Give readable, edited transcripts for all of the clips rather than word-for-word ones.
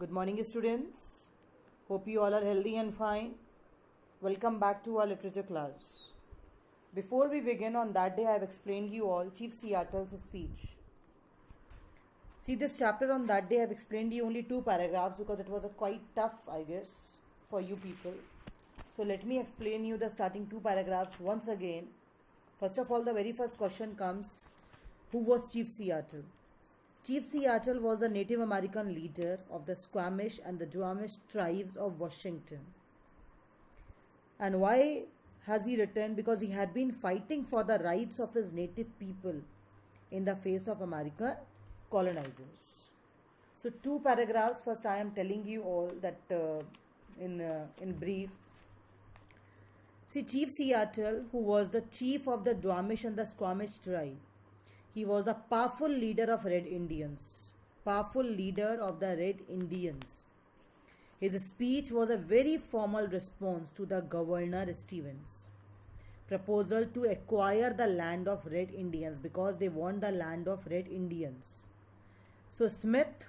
Good morning, students. Hope you all are healthy and fine. Welcome back to our literature class. Before we begin, on that day I have explained you all Chief Seattle's speech. See, this chapter on that day I have explained you only 2 paragraphs because it was a quite tough, I guess, for you people. So let me explain you the starting 2 paragraphs once again. First of all, the very first question comes, who was Chief Seattle? Chief Seattle was the Native American leader of the Squamish and the Duwamish tribes of Washington. And why has he written? Because he had been fighting for the rights of his native people in the face of American colonizers. So 2 paragraphs. First, I am telling you all that in brief. See, Chief Seattle, who was the chief of the Duwamish and the Squamish tribe, he was the powerful leader of Red Indians. Powerful leader of the Red Indians. His speech was a very formal response to the Governor Stevens' proposal to acquire the land of Red Indians because they want the land of Red Indians. So Smith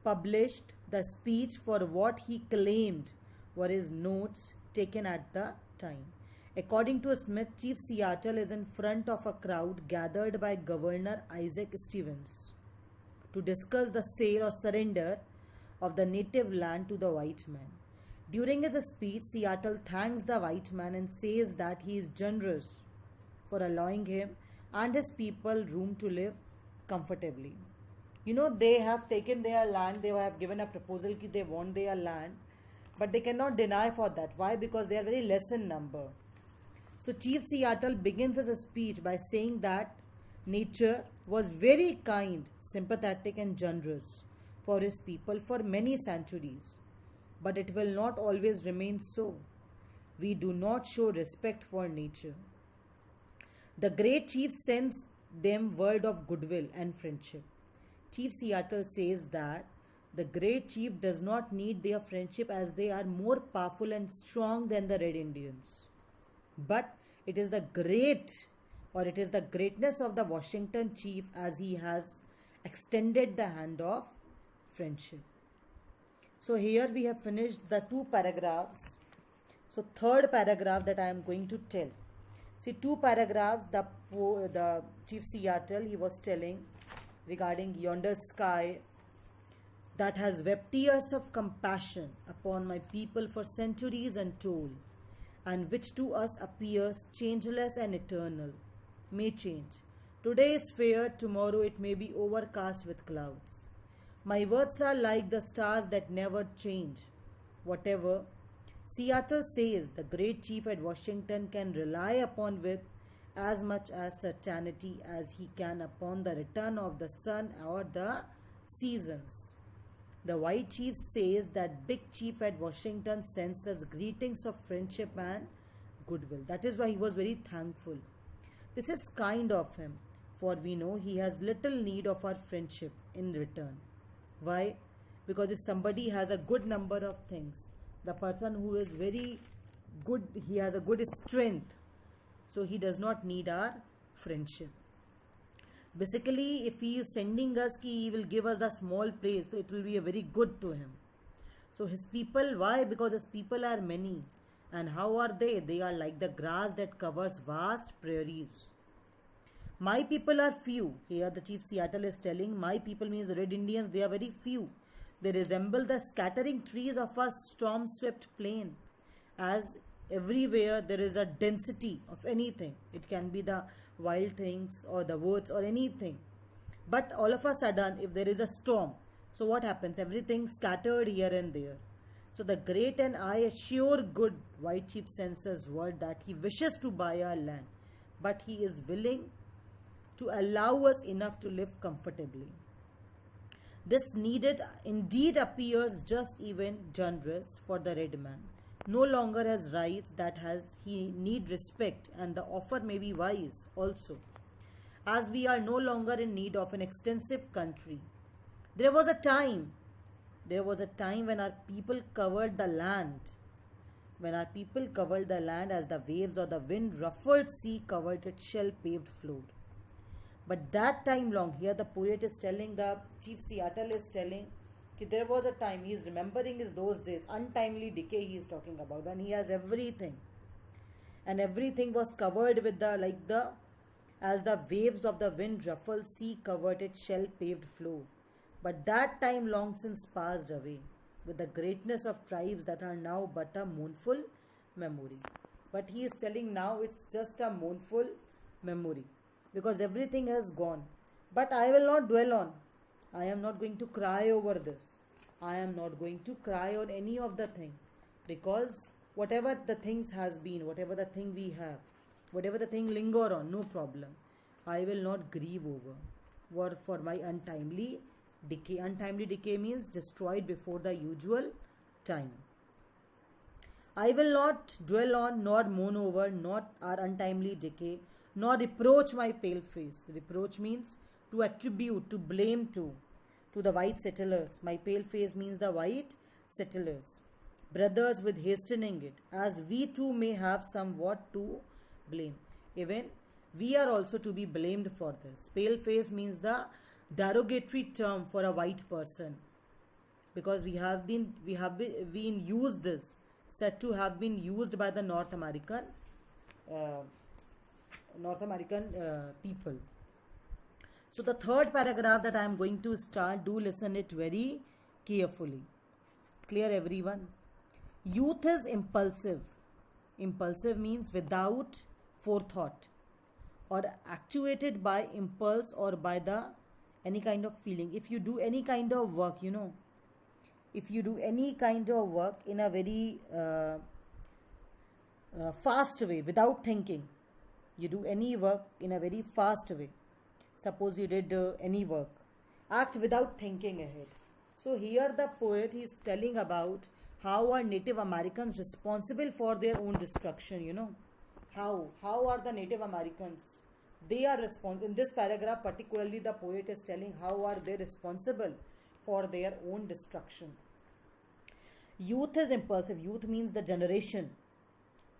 published the speech for what he claimed were his notes taken at the time. According to Smith, Chief Seattle is in front of a crowd gathered by Governor Isaac Stevens to discuss the sale or surrender of the native land to the white man. During his speech, Seattle thanks the white man and says that he is generous for allowing him and his people room to live comfortably. You know, they have taken their land, they have given a proposal that they want their land, but they cannot deny for that. Why? Because they are very less in number. So Chief Seattle begins his speech by saying that nature was very kind, sympathetic and generous for his people for many centuries. But it will not always remain so. We do not show respect for nature. The great chief sends them word of goodwill and friendship. Chief Seattle says that the great chief does not need their friendship as they are more powerful and strong than the Red Indians. But it is the greatness of the Washington chief as he has extended the hand of friendship. So here we have finished the 2 paragraphs. So third paragraph that I am going to tell. See, 2 paragraphs, the Chief Seattle, he was telling regarding yonder sky that has wept tears of compassion upon my people for centuries untold, and which to us appears changeless and eternal, may change. Today is fair, tomorrow it may be overcast with clouds. My words are like the stars that never change. Whatever Seattle says, the great chief at Washington can rely upon with as much as certainty as he can upon the return of the sun or the seasons. The white chief says that big chief at Washington sends us greetings of friendship and goodwill. That is why he was very thankful. This is kind of him, for we know he has little need of our friendship in return. Why? Because if somebody has a good number of things, the person who is very good, he has a good strength, so he does not need our friendship. Basically, if he is sending us, he will give us the small praise, so it will be a very good to him. So his people, why? Because his people are many. And how are they? They are like the grass that covers vast prairies. My people are few. Here the Chief Seattle is telling, my people means the Red Indians, they are very few. They resemble the scattering trees of a storm-swept plain. As everywhere there is a density of anything. It can be the wild things or the woods or anything. But all of a sudden, if there is a storm, so what happens? Everything scattered here and there. So the great and I assure good white chief sends us word that he wishes to buy our land, but he is willing to allow us enough to live comfortably. This needed indeed appears just even generous for the red man. No longer has rights that has he need respect, and the offer may be wise also, as we are no longer in need of an extensive country. There was a time when our people covered the land. When our people covered the land as the waves or the wind ruffled sea covered its shell-paved floor. But that time long, here the poet is telling, the Chief Seattle is telling There was a time, he is remembering his those days, untimely decay he is talking about, when he has everything, and everything was covered with the, like the, as the waves of the wind ruffle sea covered its shell paved floor. But that time long since passed away, with the greatness of tribes that are now but a mournful memory. But he is telling now it's just a mournful memory, because everything has gone. But I will not dwell on. I am not going to cry over this. I am not going to cry on any of the thing, because whatever the things has been, whatever the thing we have, whatever the thing linger on, no problem. I will not grieve over for my untimely decay. Untimely decay means destroyed before the usual time. I will not dwell on nor mourn over not our untimely decay, nor reproach my pale face. Reproach means to attribute, to blame to the white settlers. My pale face means the white settlers. Brothers with hastening it, as we too may have somewhat to blame. Even we are also to be blamed for this. Pale face means the derogatory term for a white person, because we have been used this, said to have been used by the North American people. So the third paragraph that I am going to start, do listen it very carefully. Clear, everyone? Youth is impulsive. Impulsive means without forethought, or actuated by impulse or by the any kind of feeling. If you do any kind of work, if you do any kind of work in a very fast way, without thinking, you do any work in a very fast way. Suppose you did any work, act without thinking ahead. So here the poet is telling about how are Native Americans responsible for their own destruction. How are the Native Americans, they are responsible. In this paragraph particularly, the poet is telling how are they responsible for their own destruction. Youth is impulsive. Youth means the generation.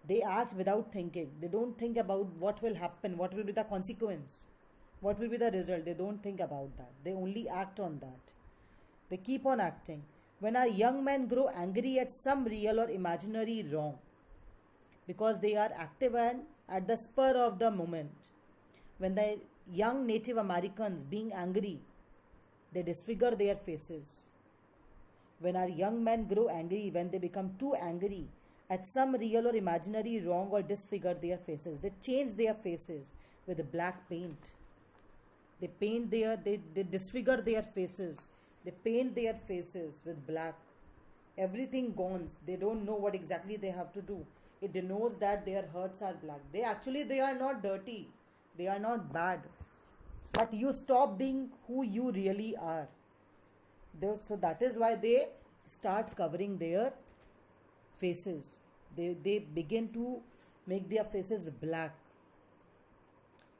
They act without thinking. They don't think about what will happen, what will be the consequence, what will be the result. They don't think about that. They only act on that. They keep on acting. When our young men grow angry at some real or imaginary wrong, because they are active and at the spur of the moment. When the young Native Americans being angry, they disfigure their faces. When our young men grow angry, when they become too angry at some real or imaginary wrong or disfigure their faces, they change their faces with black paint. They disfigure their faces. They paint their faces with black. Everything gone. They don't know what exactly they have to do. It denotes that their hurts are black. They are not dirty. They are not bad. But you stop being who you really are. So that is why they start covering their faces. They begin to make their faces black.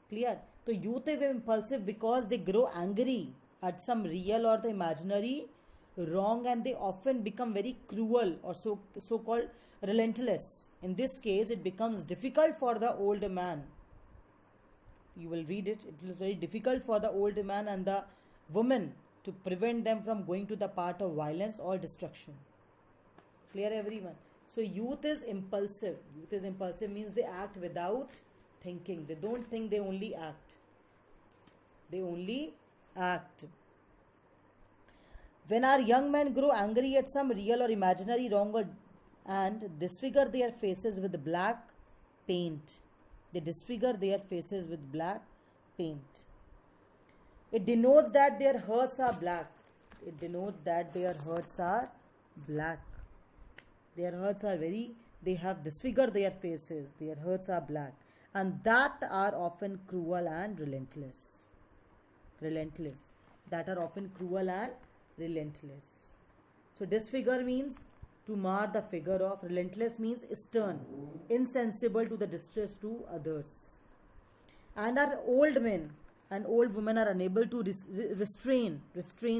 Clear? So youth is impulsive because they grow angry at some real or the imaginary wrong, and they often become very cruel or so-called relentless. In this case, it becomes difficult for the old man. You will read it. It is very difficult for the old man and the woman to prevent them from going to the path of violence or destruction. Clear, everyone? So youth is impulsive. Youth is impulsive means they act without thinking. They don't think, they only act. They only act. When our young men grow angry at some real or imaginary wrong and disfigure their faces with black paint. They disfigure their faces with black paint. It denotes that their hurts are black. It denotes that their hurts are black. Their hurts are they have disfigured their faces. Their hurts are black. And that are often cruel and relentless. That are often cruel and relentless. So disfigure means to mar the figure of. Relentless means stern, insensible to the distress to others. And our old men and old women are unable to restrain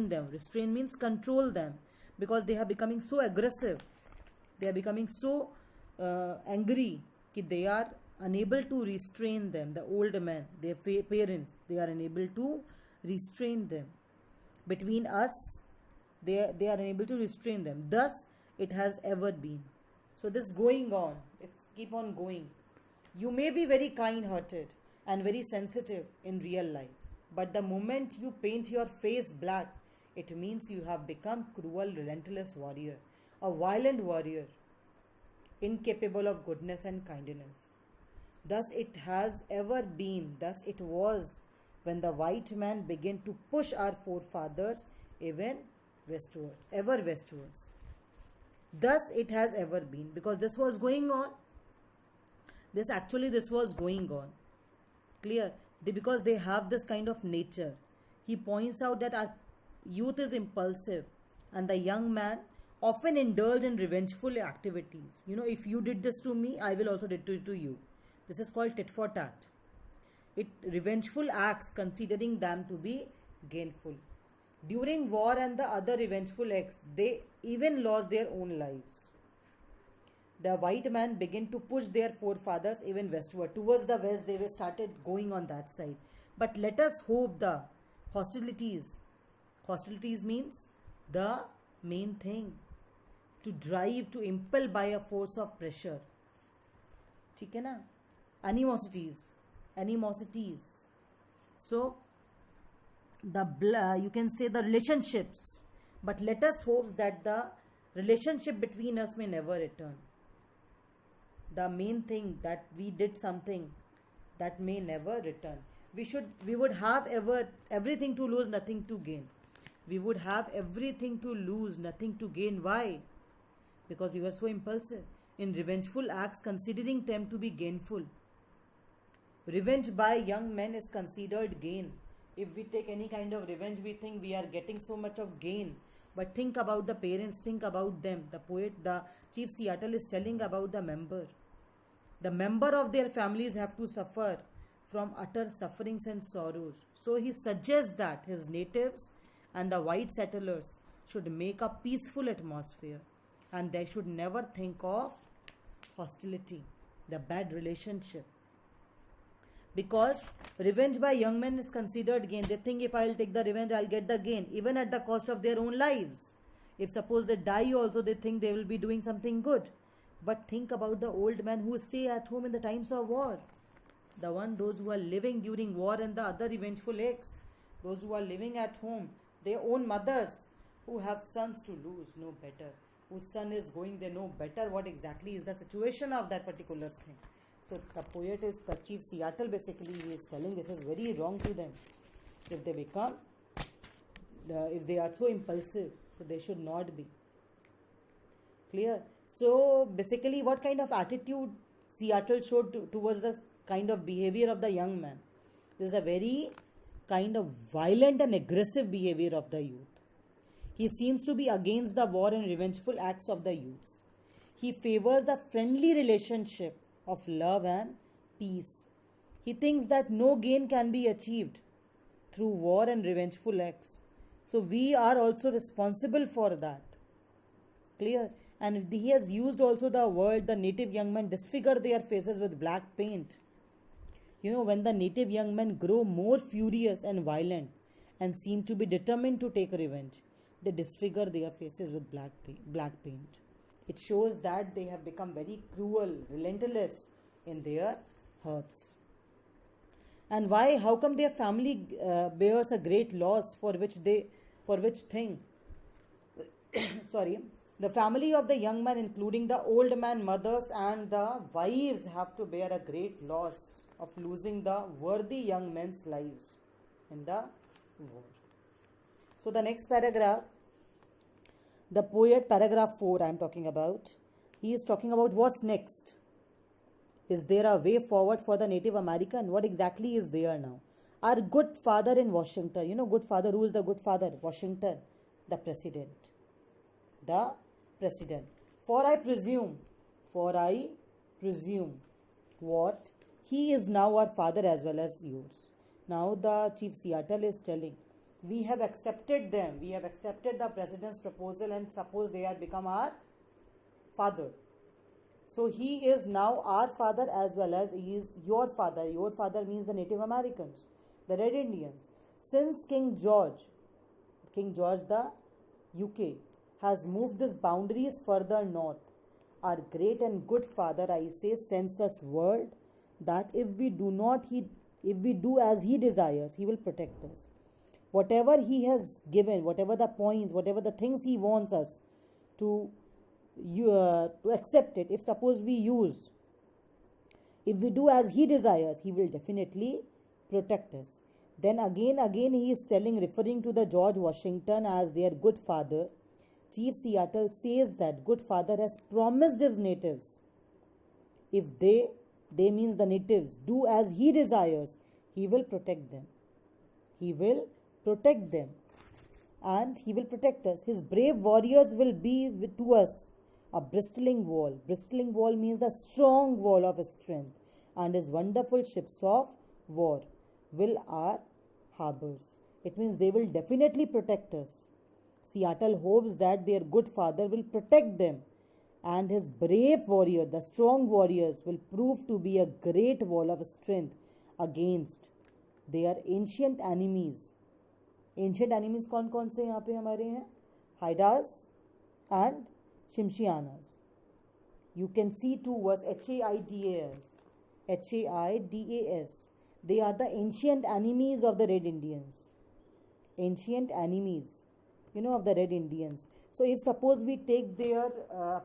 them. Restrain means control them, because they are becoming so aggressive. They are becoming so angry that they are unable to restrain them. The old men, their parents, they are unable to restrain them. Between us They are unable to restrain them. Thus it has ever been. So this going on, it's keep on going. You may be very kind hearted and very sensitive in real life, but the moment you paint your face black, it means you have become cruel, relentless warrior, a violent warrior, incapable of goodness and kindness. Thus it has ever been, thus it was when the white man began to push our forefathers even westwards, ever westwards. Thus it has ever been, because this was going on. This was going on. Clear? Because they have this kind of nature. He points out that our youth is impulsive and the young man often indulge in revengeful activities. If you did this to me, I will also do it to you. This is called tit for tat. Revengeful acts considering them to be gainful. During war and the other revengeful acts, they even lost their own lives. The white man began to push their forefathers even westward. Towards the west, they were started going on that side. But let us hope the hostilities means the main thing, to drive, to impel by a force of pressure. ठीक है ना? Animosities. So you can say the relationships, but let us hope that the relationship between us may never return. The main thing, that we did something that may never return. We would have everything to lose, nothing to gain. We would have everything to lose, nothing to gain. Why? Because we were so impulsive in revengeful acts, considering them to be gainful. Revenge by young men is considered gain. If we take any kind of revenge, we think we are getting so much of gain. But think about the parents, think about them. The Chief Seattle is telling about the member. The member of their families have to suffer from utter sufferings and sorrows. So he suggests that his natives and the white settlers should make a peaceful atmosphere, and they should never think of hostility, the bad relationship. Because revenge by young men is considered gain. They think if I'll take the revenge, I'll get the gain, even at the cost of their own lives. If suppose they die also, they think they will be doing something good. But think about the old men who stay at home in the times of war. Those who are living during war and the other revengeful acts. Those who are living at home, their own mothers, who have sons to lose, know better. Whose son is going, they know better what exactly is the situation of that particular thing. So the poet is the Chief Seattle, basically he is telling this is very wrong to them. If they are so impulsive, so they should not be. Clear? So basically what kind of attitude Seattle showed towards the kind of behavior of the young man? This is a very kind of violent and aggressive behavior of the youth. He seems to be against the war and revengeful acts of the youths. He favors the friendly relationship of love and peace. He thinks that no gain can be achieved through war and revengeful acts. So we are also responsible for that. Clear? And he has used also the word, the native young men disfigure their faces with black paint. When the native young men grow more furious and violent and seem to be determined to take revenge, they disfigure their faces with black paint. It shows that they have become very cruel, relentless in their hearts. And why? How come their family bears a great loss for which thing? The family of the young man, including the old man, mothers and the wives, have to bear a great loss of losing the worthy young men's lives in the war. So the next paragraph, the poet, paragraph 4 I am talking about, he is talking about what's next. Is there a way forward for the Native American? What exactly is there now? Our good father in Washington, good father, who is the good father? Washington, the president. For I presume, what? He is now our father as well as yours. Now the Chief Seattle is telling, we have accepted them. We have accepted the president's proposal, and suppose they have become our father. So he is now our father as well as he is your father. Your father means the Native Americans, the Red Indians. Since King George the UK, has moved these boundaries further north. Our great and good Father, I say, sends us word that if we do as He desires, He will protect us. Whatever He has given, whatever the points, whatever the things He wants us to accept it. If suppose if we do as He desires, He will definitely protect us. Then again He is referring to the George Washington as their good father. Chief Seattle says that good father has promised his natives, if they means the natives, do as he desires, he will protect them. He will protect them and he will protect us. His brave warriors will be to us a bristling wall. Bristling wall means a strong wall of strength, and his wonderful ships of war will our harbors. It means they will definitely protect us. Seattle hopes that their good father will protect them, and his brave warrior, the strong warriors, will prove to be a great wall of strength against their ancient enemies. Ancient enemies कौन से यहाँ पे हमारे हैं? Hydas and Shimshianas. You can see two words, Haidas. Haidas. They are the ancient enemies of the Red Indians. Ancient enemies, of the Red Indians. So if suppose we take their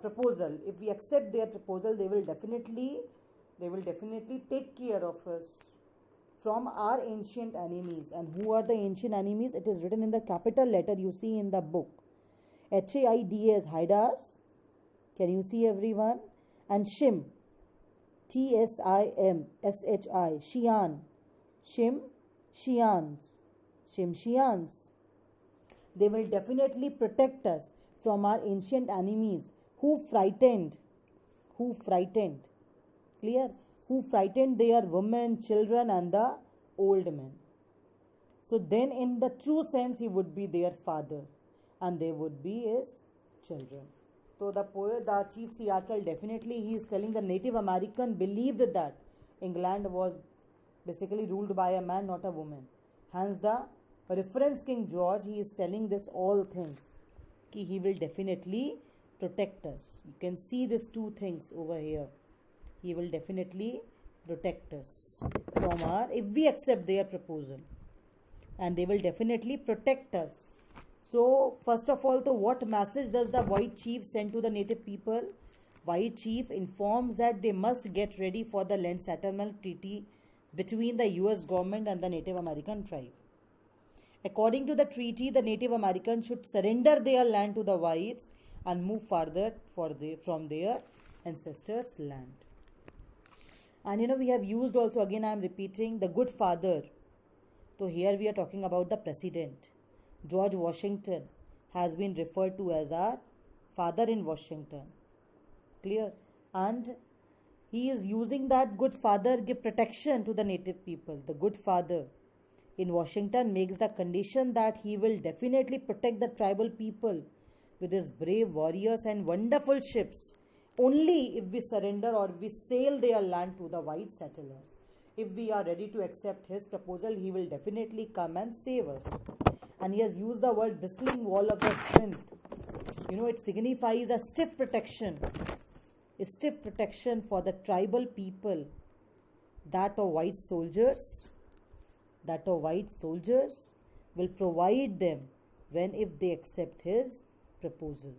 proposal, if we accept their proposal, they will definitely take care of us from our ancient enemies. And who are the ancient enemies? It is written in the capital letter you see in the book. Haidas, Hydas. Can you see everyone? And Shim, Tsim, Shian, Shim, Shians, Shimshians. They will definitely protect us from our ancient enemies who frightened, clear? Who frightened their women, children and the old men. So then in the true sense he would be their father and they would be his children. So the poet, the Chief Seattle, definitely he is telling the Native American believed that England was basically ruled by a man, not a woman. Hence the reference King George, he is telling this all things. He will definitely protect us. You can see these two things over here. He will definitely protect us from if we accept their proposal. And they will definitely protect us. So first of all, what message does the White Chief send to the native people? White Chief informs that they must get ready for the land settlement treaty between the US government and the Native American tribe. According to the treaty, the Native Americans should surrender their land to the whites and move further from their ancestors' land. And we have used also, again I am repeating, the good father. So here we are talking about the president. George Washington has been referred to as our father in Washington. Clear? And he is using that good father give protection to the native people. The good father in Washington makes the condition that he will definitely protect the tribal people with his brave warriors and wonderful ships only if we surrender or we sail their land to the white settlers. If we are ready to accept his proposal, he will definitely come and save us. And he has used the word bristling wall of the strength. It signifies a stiff protection for the tribal people, that of white soldiers will provide them if they accept his proposal.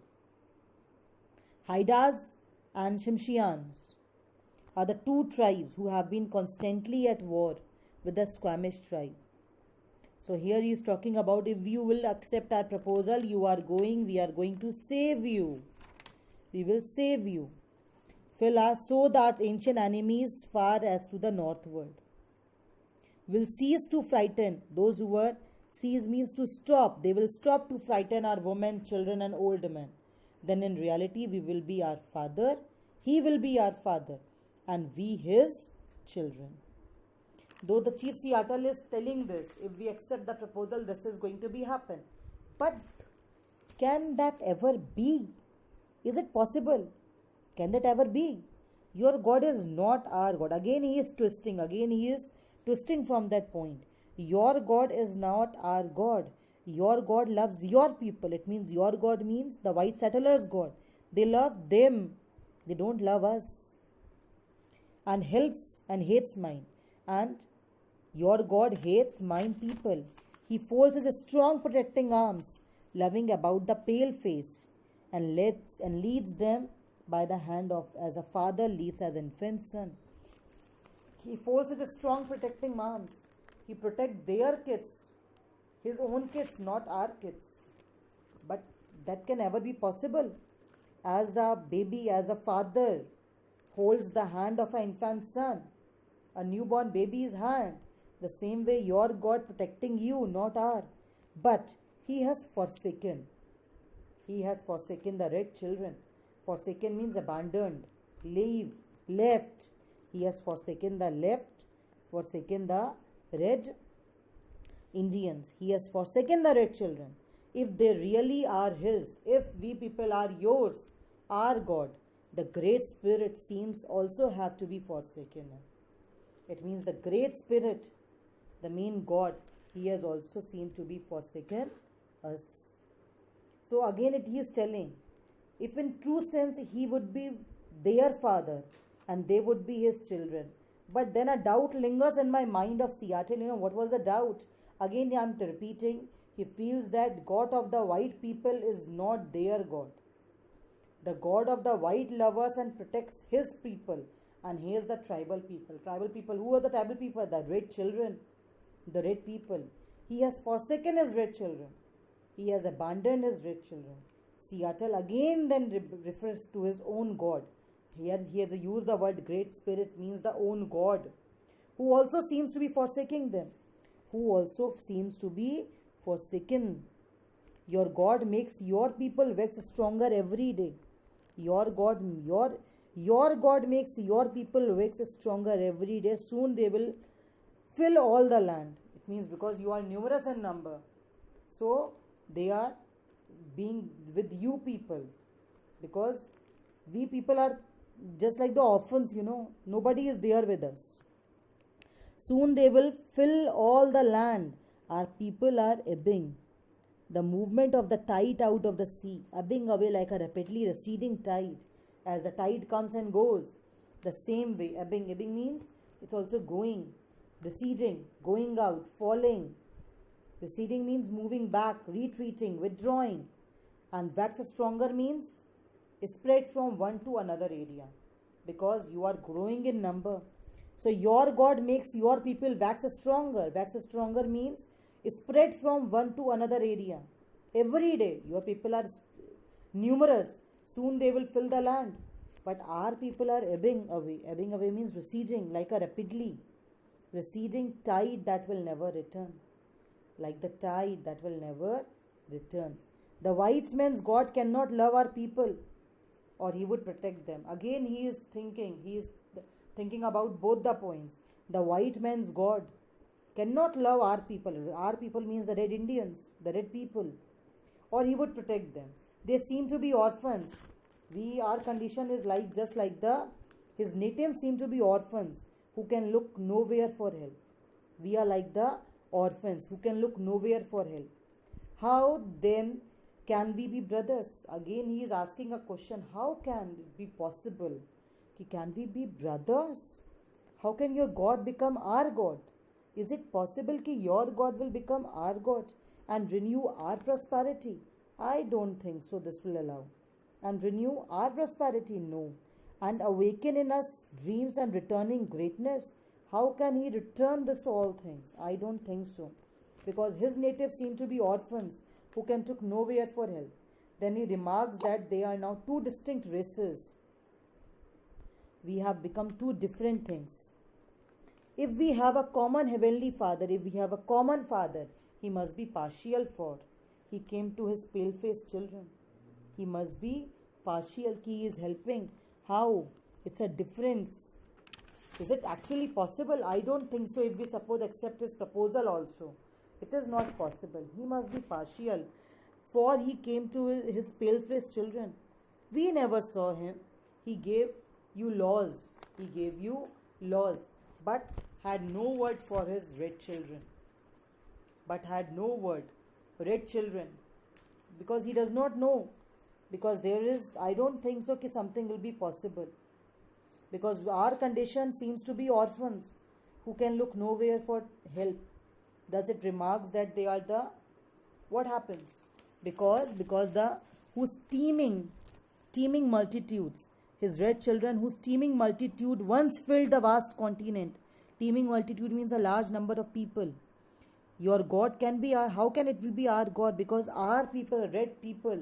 Hydas and Shimshians are the two tribes who have been constantly at war with the Squamish tribe. So here he is talking about, if you will accept our proposal, we are going to save you. We will save you. So that ancient enemies far as to the northward will cease to frighten those who were, cease means to stop. They will stop to frighten our women, children and old men. Then in reality we will be our father, he will be our father, and we his children. Though the Chief Seattle is telling this, if we accept the proposal, this is going to be happen. But can that ever be? Is it possible? Can that ever be? Your God is not our God. Again he is twisting from that point. Your God is not our God. Your God loves your people. It means your God means the white settlers' God. They love them. They don't love us. And helps and hates mine. And your God hates mine people. He folds his strong protecting arms, loving about the pale face, and leads them by the hand of as a father leads as infant son. He folds his strong protecting arms. He protects their kids, his own kids, not our kids. But that can never be possible. As a baby, as a father holds the hand of an infant son, a newborn baby's hand, the same way your God protecting you, not our. But he has forsaken. He has forsaken the red children. Forsaken means abandoned, left. He has forsaken the left, forsaken the red Indians. He has forsaken the red children. If they really are his, if we people are yours, our God, the great spirit seems also have to be forsaken. It means the great spirit, the main God, he has also seemed to be forsaken us. So again he is telling, if in true sense he would be their father and they would be his children. But then a doubt lingers in my mind of Seattle. What was the doubt? Again I am repeating, he feels that God of the white people is not their God. The God of the white loves and protects his people, and he is the tribal people. Tribal people, who are the tribal people? The red children, the red people. He has forsaken his red children. He has abandoned his red children. Seattle again then refers to his own God. Here he has used the word great spirit, means the own God, who also seems to be forsaking them. Who also seems to be forsaken. Your God makes your people wax stronger every day. Your God makes your people wax stronger every day. Soon they will fill all the land. It means because you are numerous in number, so they are being with you people, because we people are just like the orphans, nobody is there with us. Soon they will fill all the land. Our people are ebbing. The movement of the tide out of the sea, ebbing away like a rapidly receding tide. As the tide comes and goes, the same way, ebbing means it's also going, receding, going out, falling. Receding means moving back, retreating, withdrawing. And wax stronger means spread from one to another area, because you are growing in number. So your God makes your people wax stronger. Wax stronger means spread from one to another area. Every day your people are numerous. Soon they will fill the land. But our people are ebbing away. Ebbing away means receding, like a rapidly receding tide that will never return. Like the tide that will never return. The white man's God cannot love our people, or he would protect them. Again he is thinking about both the points. The white man's God cannot love our people. Our people means the red Indians, the red people, or he would protect them. They seem to be orphans. Our condition is just like his natives seem to be orphans who can look nowhere for help. We are like the orphans who can look nowhere for help. How then can we be brothers? Again he is asking a question. How can it be possible? Can we be brothers? How can your God become our God? Is it possible that your God will become our God and renew our prosperity? I don't think so this will allow. And renew our prosperity? No. And awaken in us dreams and returning greatness? How can he return this all things? I don't think so. Because his natives seem to be orphans who can look nowhere for help. Then he remarks that they are now two distinct races. We have become two different things. If we have a common heavenly Father, if we have a common Father, he must be partial for. He came to his pale-faced children. He must be partial. He is helping. How? It's a difference. Is it actually possible? I don't think so. If we suppose accept his proposal also, it is not possible. He must be partial. For he came to his pale-faced children. We never saw him. He gave you laws. He gave you laws, but had no word for his red children. But had no word. red children, because he does not know, because there is, I don't think so कि something will be possible, because our condition seems to be orphans who can look nowhere for help. Thus it remarks that they are the, what happens, because the whose teeming multitudes, his red children whose teeming multitude once filled the vast continent. Teeming multitude means a large number of people. Your God can be our, how can it will be our God? Because our people, red people,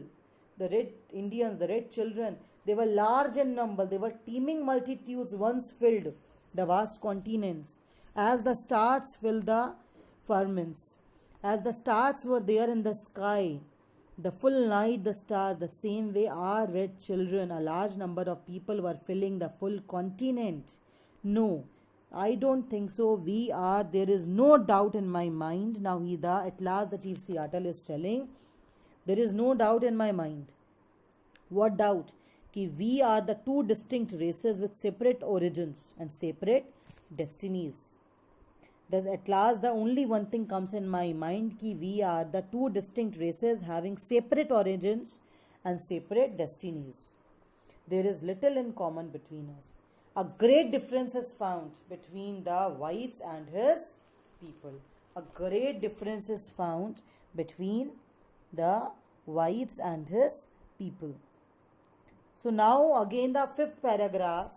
the red Indians, the red children, they were large in number, they were teeming multitudes once filled the vast continents. As the stars fill the firmaments, as the stars were there in the sky, the full night, the stars, the same way our red children, a large number of people were filling the full continent. No, I don't think so. We are, there is no doubt in my mind. Now at last the Chief Seattle is telling, there is no doubt in my mind. What doubt? Ki we are the two distinct races with separate origins and separate destinies. Thus at last the only one thing comes in my mind, ki we are the two distinct races having separate origins and separate destinies. There is little in common between us. A great difference is found between the whites and his people. A great difference is found between the whites and his people. So now again the fifth paragraph,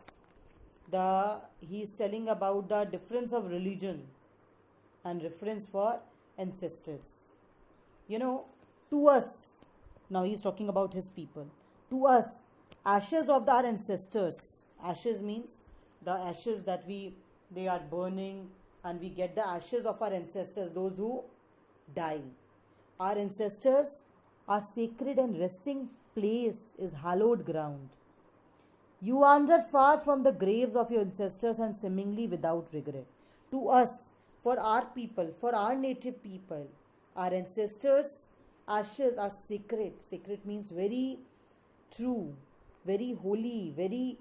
he is telling about the difference of religion and reference for ancestors. You know, to us, now he is talking about his people. To us, ashes of our ancestors, ashes means the ashes that they are burning, and we get the ashes of our ancestors, those who die. Our ancestors are sacred, and resting place is hallowed ground. You wander far from the graves of your ancestors and seemingly without regret. To us, for our people, for our native people, our ancestors' ashes are sacred. Sacred means very true, very holy, very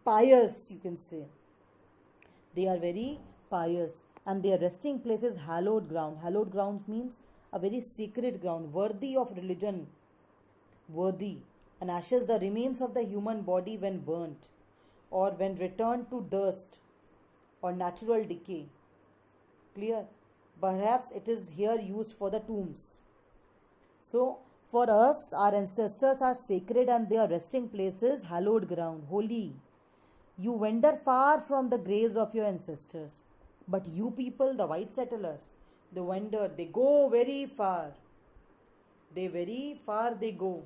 pious, you can say. They are very pious, and their resting place is hallowed ground. Hallowed ground means a very sacred ground, worthy of religion, worthy. And ashes, the remains of the human body when burnt or when returned to dust or natural decay. Clear? Perhaps it is here used for the tombs. So, for us, our ancestors are sacred and their resting places hallowed ground, holy. You wander far from the graves of your ancestors. But you people, the white settlers, they wander, they go very far. They go.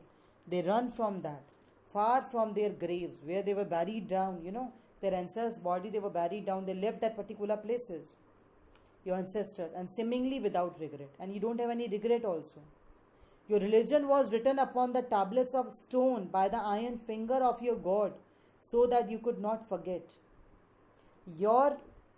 They run from that, far from their graves, where they were buried down, their ancestors' body, they were buried down, they left that particular places, your ancestors, and seemingly without regret. And you don't have any regret also. Your religion was written upon the tablets of stone by the iron finger of your God, so that you could not forget.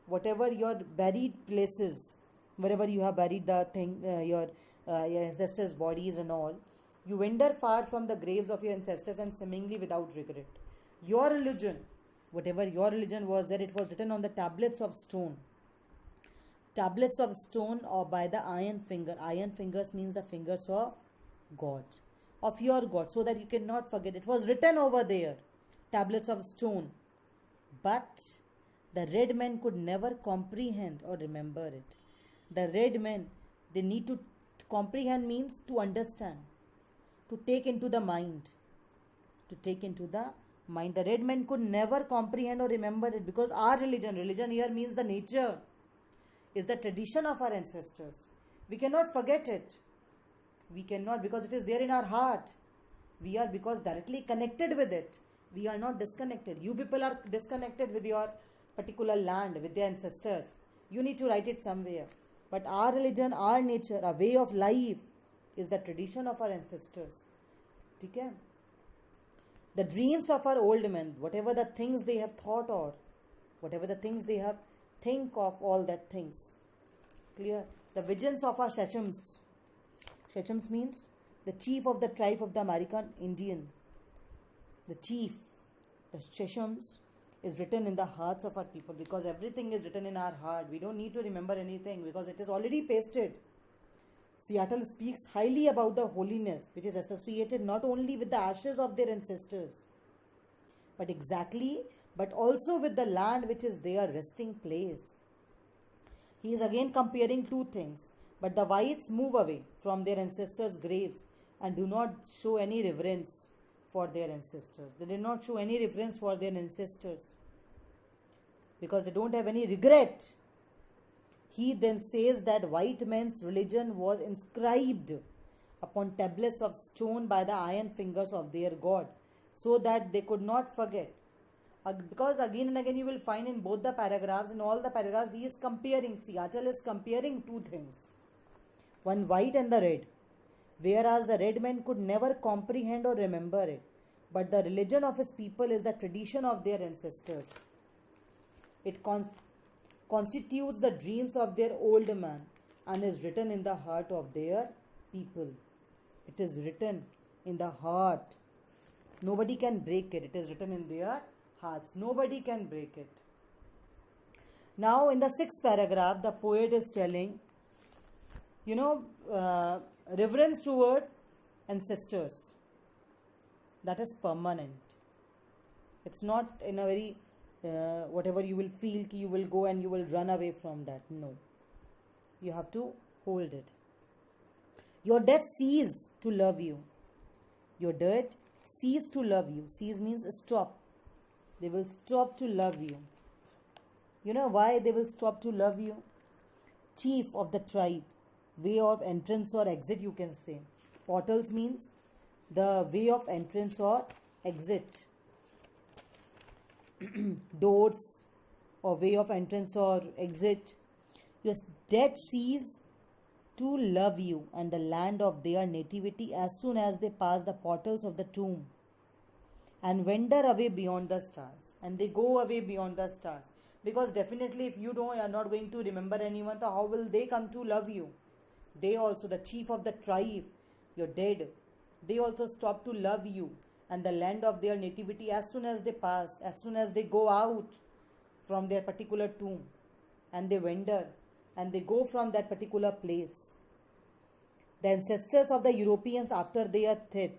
Whatever your buried places, wherever you have buried the thing, your ancestors' bodies and all, you wander far from the graves of your ancestors and seemingly without regret. Your religion, whatever your religion was, that it was written on the tablets of stone. Tablets of stone or by the iron finger. Iron fingers means the fingers of God, of your God, so that you cannot forget. It was written over there, tablets of stone. But the red men could never comprehend or remember it. The red men, they need to comprehend means to understand, to take into the mind. The red men could never comprehend or remember it, because our religion here means the nature, is the tradition of our ancestors. We cannot forget it. We cannot, because it is there in our heart. We are because directly connected with it. We are not disconnected. You people are disconnected with your particular land, with their ancestors. You need to write it somewhere. But our religion, our nature, our way of life is the tradition of our ancestors. Okay? The dreams of our old men, whatever the things they have thought, or whatever the things they have think of, all that things. Clear? The visions of our Shechams. Shechams means the chief of the tribe of the American Indian. The chief, the Shechams, is written in the hearts of our people, because everything is written in our heart. We don't need to remember anything because it is already pasted. Seattle speaks highly about the holiness which is associated not only with the ashes of their ancestors, but also with the land which is their resting place. He is again comparing two things. But the whites move away from their ancestors' graves and do not show any reverence for their ancestors. They did not show any reverence for their ancestors because they don't have any regret. He then says that white men's religion was inscribed upon tablets of stone by the iron fingers of their god, so that they could not forget. Because again and again you will find in both the paragraphs, in all the paragraphs, he is comparing, Seattle is comparing two things. One, white and the red. Whereas the red man could never comprehend or remember it. But the religion of his people is the tradition of their ancestors. It constitutes the dreams of their old man and is written in the heart of their people. It is written in the heart. Nobody can break it. It is written in their hearts. Nobody can break it. Now in the 6th paragraph, the poet is telling, reverence toward ancestors, that is permanent. It's not in a very whatever you will feel, you will go and you will run away from that. No, you have to hold it. Your death cease to love you. Your death cease to love you. Cease means stop. They will stop to love you. You know why they will stop to love you? Chief of the tribe, way of entrance or exit, you can say. Portals means the way of entrance or exit. Doors or way of entrance or exit. Your dead cease to love you and the land of their nativity as soon as they pass the portals of the tomb and wander away beyond the stars. And they go away beyond the stars. Because definitely if you are not going to remember anyone, so how will they come to love you? They also, the chief of the tribe, your dead, they also stop to love you and the land of their nativity as soon as they pass, as soon as they go out from their particular tomb and they wander and they go from that particular place. The ancestors of the Europeans after their death,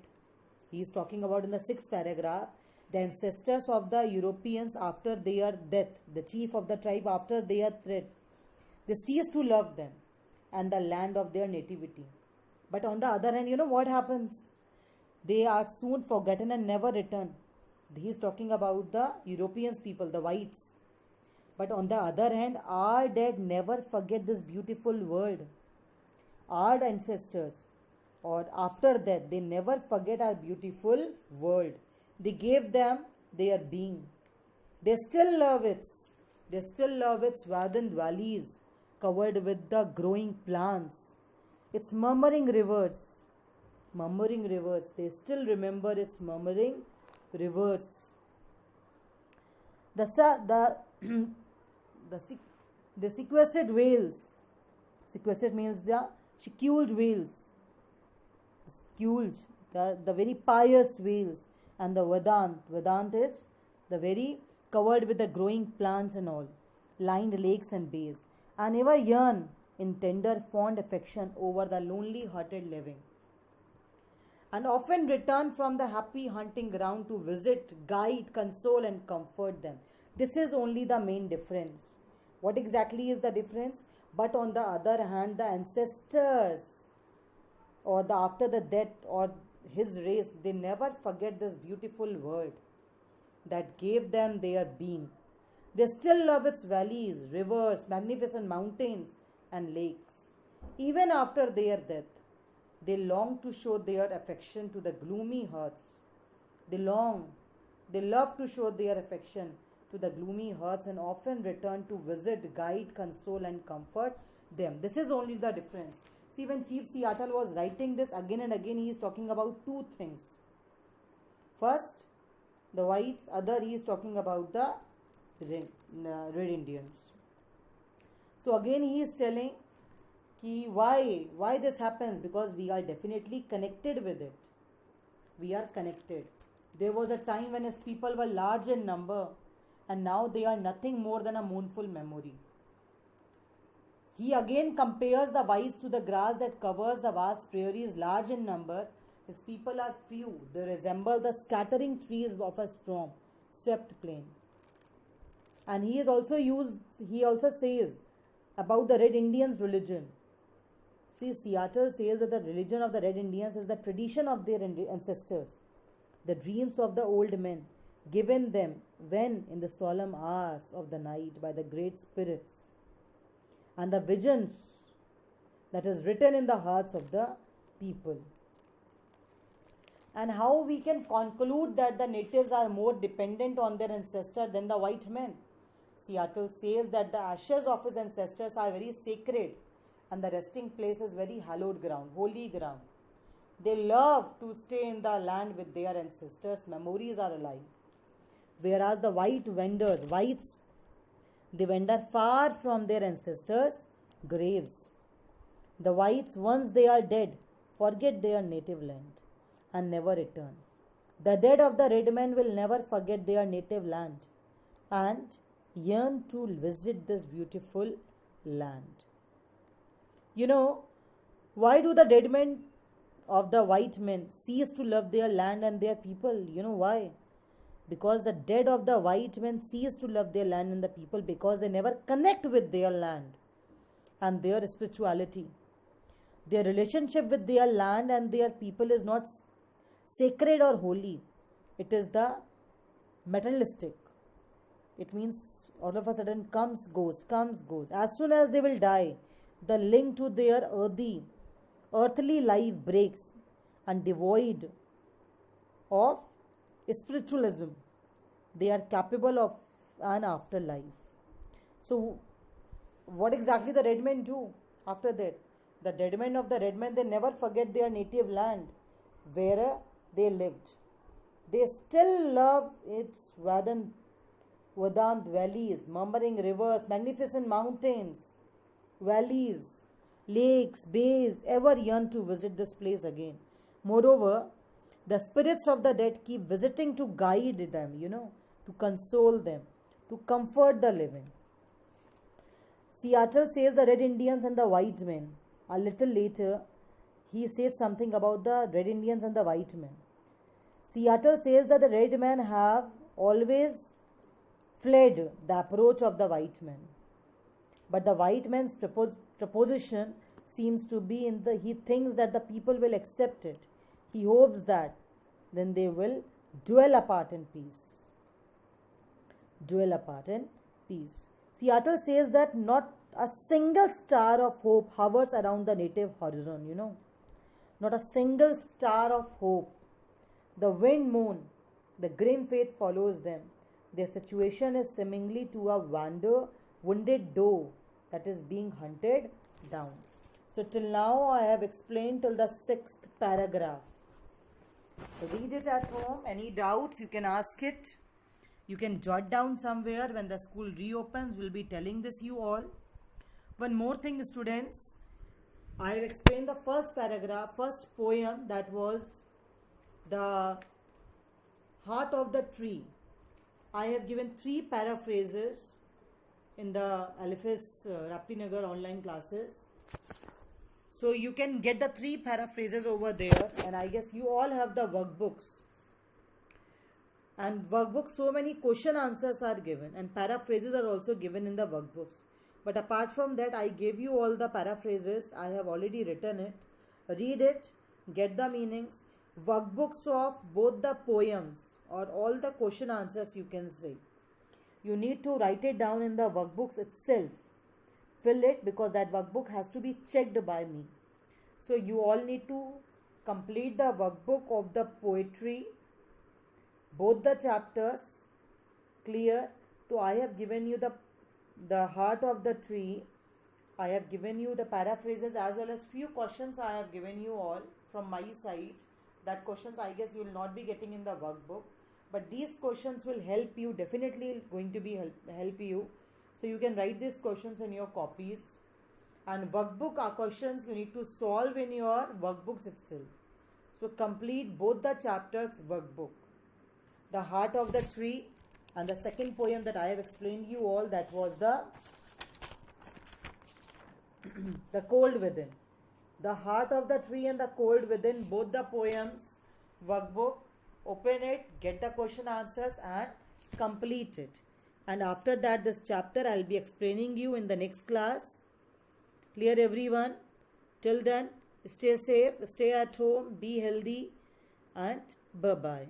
he is talking about in the 6th paragraph, the ancestors of the Europeans after their death, the chief of the tribe after their death, they cease to love them and the land of their nativity. But on the other hand, what happens? They are soon forgotten and never return. He is talking about the Europeans people, the whites. But on the other hand, our dead never forget this beautiful world. Our ancestors, or after that, they never forget our beautiful world. They gave them their being. They still love it. They still love its verdant valleys covered with the growing plants. Its murmuring rivers. They still remember its murmuring rivers. The sequestered whales. Sequestered means the scheduled whales. The very pious whales. And the Vedant is the very covered with the growing plants and all, lined lakes and bays, and ever yearn in tender fond affection over the lonely hearted living, and often return from the happy hunting ground to visit, guide, console and comfort them. This is only the main difference. What exactly is the difference? But on the other hand, the ancestors or the after the death or his race, they never forget this beautiful world that gave them their being. They still love its valleys, rivers, magnificent mountains and lakes. Even after their death, they long to show their affection to the gloomy hearts. They love to show their affection to the gloomy hearts and often return to visit, guide, console and comfort them. This is only the difference. See, when Chief Seattle was writing this, again and again he is talking about two things. First, the whites, other he is talking about the Red Indians. So again he is telling why this happens, because we are definitely connected with it. We are connected. There was a time when his people were large in number and now they are nothing more than a mournful memory. He again compares the whites to the grass that covers the vast prairies, large in number. His people are few. They resemble the scattering trees of a storm swept plain. And he also says about the Red Indians' religion. See, Seattle says that the religion of the Red Indians is the tradition of their ancestors, the dreams of the old men, given them when in the solemn hours of the night by the great spirits, and the visions that is written in the hearts of the people. And how we can conclude that the natives are more dependent on their ancestor than the white men? Seattle says that the ashes of his ancestors are very sacred and the resting place is very hallowed ground, holy ground. They love to stay in the land with their ancestors. Memories are alive. Whereas the whites, they wander far from their ancestors' graves. The whites, once they are dead, forget their native land and never return. The dead of the red men will never forget their native land and yearn to visit this beautiful land. You know, why do the dead men of the white men cease to love their land and their people? You know why? Because the dead of the white men cease to love their land and the people because they never connect with their land and their spirituality. Their relationship with their land and their people is not sacred or holy. It is the materialistic. It means all of a sudden comes, goes. As soon as they will die, the link to their earthly life breaks and devoid of spiritualism. They are capable of an afterlife. So, what exactly the red men do after that? The dead men of the red men, they never forget their native land where they lived. They still love its Vedant valleys, murmuring rivers, magnificent mountains, valleys, lakes, bays, ever yearn to visit this place again. Moreover, the spirits of the dead keep visiting to guide them, to console them, to comfort the living. Seattle says the red Indians and the white men. A little later, he says something about the red Indians and the white men. Seattle says that the red men have always fled the approach of the white men. But the white man's proposition seems to be he thinks that the people will accept it. He hopes that then they will dwell apart in peace. Seattle says that not a single star of hope hovers around the native horizon, Not a single star of hope. The wind moon, the grim fate follows them. Their situation is seemingly to a wounded doe that is being hunted down. So till now I have explained till the 6th paragraph. Read it at home. Any doubts you can ask it. You can jot down somewhere. When the school reopens, we'll be telling this you all. One more thing, students. I have explained the first poem, that was the Heart of the Tree. I have given 3 paraphrases in the Alifis Raptinagar online classes. So you can get the 3 paraphrases over there, and I guess you all have the workbooks. And workbooks, so many question answers are given and paraphrases are also given in the workbooks. But apart from that, I gave you all the paraphrases. I have already written it. Read it, get the meanings. Workbooks of both the poems or all the question answers, you can say. You need to write it down in the workbooks itself. Fill it, because that workbook has to be checked by me. So you all need to complete the workbook of the poetry, both the chapters. Clear? So I have given you the Heart of the Tree. I have given you the paraphrases as well as few questions I have given you all from my side. That questions I guess you will not be getting in the workbook, but these questions will help you, definitely going to be help you. So you can write these questions in your copies, and workbook are questions you need to solve in your workbooks itself. So complete both the chapters workbook, the Heart of the Tree, and the second poem that I have explained you all, that was the The Cold Within. The Heart of the Tree and The Cold Within, both the poems, workbook. Open it, get the question answers and complete it. And after that, this chapter I'll be explaining you in the next class. Clear everyone? Till then, stay safe, stay at home, be healthy, and bye-bye.